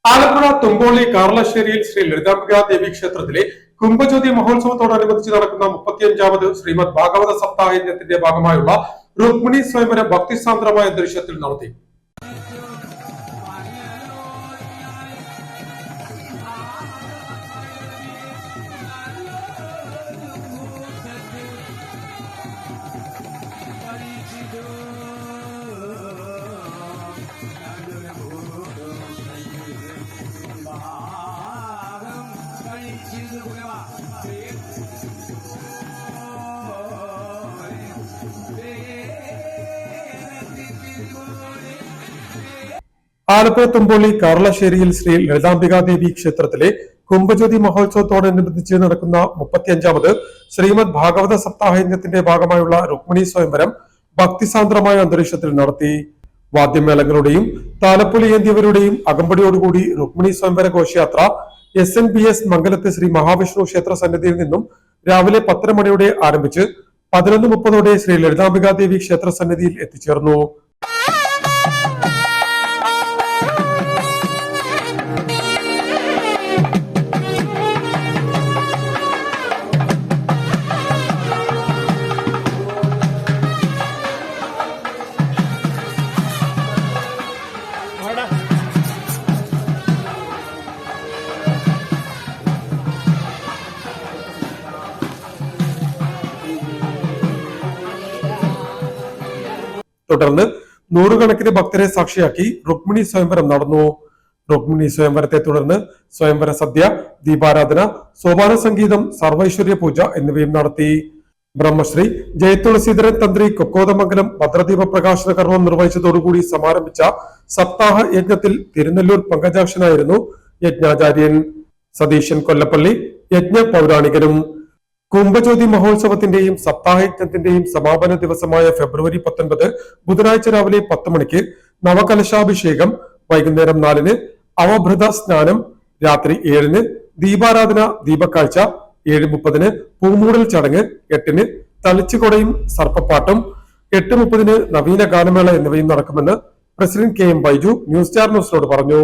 ആലപ്പുഴ തുമ്പോളി കാർലശ്ശേരിയിൽ ശ്രീ ലളിതാംബിക ദേവി ക്ഷേത്രത്തിലെ കുംഭജ്യോതി മഹോത്സവത്തോടനുബന്ധിച്ച് നടക്കുന്ന 35ാമത് ശ്രീമദ് ഭാഗവത സപ്താഹ യജ്ഞത്തിന്റെ ഭാഗമായുള്ള രുക്മിണി സ്വയംവരം ഭക്തിസാന്ദ്രമായ അന്തരീക്ഷത്തിൽ നടത്തി. ആലപ്പുഴ തുമ്പോളി കാർലശ്ശേരിയിൽ ശ്രീ ലളിതാംബിക ദേവി ക്ഷേത്രത്തിലെ കുംഭജ്യോതി മഹോത്സവത്തോടനുബന്ധിച്ച് നടക്കുന്ന 35ാമത് ശ്രീമദ് ഭാഗവത സപ്താഹയജ്ഞത്തിന്റെ ഭാഗമായുള്ള രുക്മിണി സ്വയംവരം ഭക്തിസാന്ദ്രമായ അന്തരീക്ഷത്തിൽ നടത്തി. വാദ്യമേളങ്ങളുടെയും താലപ്പൊലി ഏന്തിയവരുടെയും അകമ്പടിയോടുകൂടി രുക്മിണി സ്വയംവര ഘോഷയാത്ര SNBS മംഗലത്ത് ശ്രീ മഹാവിഷ്ണു ക്ഷേത്ര സന്നിധിയിൽ നിന്നും രാവിലെ 10 മണിയോടെ ആരംഭിച്ച് 11:30 ശ്രീ ലളിതാംബിക ദേവി ക്ഷേത്ര സന്നിധിയിൽ എത്തിച്ചേർന്നു. തുടർന്ന് നൂറുകണക്കിന് ഭക്തരെ സാക്ഷിയാക്കി രുക്മിണി സ്വയംവരം നടന്നു. രുക്മിണി സ്വയംവരത്തെ തുടർന്ന് സ്വയംവര സദ്യ, ദീപാരാധന, സോപാന സംഗീതം, സർവൈശ്വര്യ പൂജ എന്നിവയും നടത്തി. ബ്രഹ്മശ്രീ ജയതുളസീധരൻ തന്ത്രി കൊക്കോതമംഗലം ഭദ്രദീപ പ്രകാശന കർമ്മം നിർവഹിച്ചതോടുകൂടി സമാരംഭിച്ച സപ്താഹ യജ്ഞത്തിൽ തിരുനെല്ലൂർ പങ്കജാക്ഷനായിരുന്നു യജ്ഞാചാര്യൻ. സതീശൻ കൊല്ലപ്പള്ളി യജ്ഞ പൗരാണികനും. കുംഭജ്യോതി മഹോത്സവത്തിന്റെയും സപ്താഹയജ്ഞത്തിന്റെയും സമാപന ദിവസമായ ഫെബ്രുവരി 19 ബുധനാഴ്ച രാവിലെ 10 മണിക്ക് നവകലശാഭിഷേകം, വൈകുന്നേരം 4-ന് അവഭൃത സ്നാനം, രാത്രി 7-ന് ദീപാരാധന ദീപക്കാഴ്ച, 7:30-ന് പൂമൂടൽ ചടങ്ങ്, 8-ന് തളിച്ചുകൊടയും സർപ്പപ്പാട്ടും, 8:30-ന് നവീന ഗാനമേള എന്നിവയും നടക്കുമെന്ന് president KM Baiju news star ന്യൂസിനോട് പറഞ്ഞു.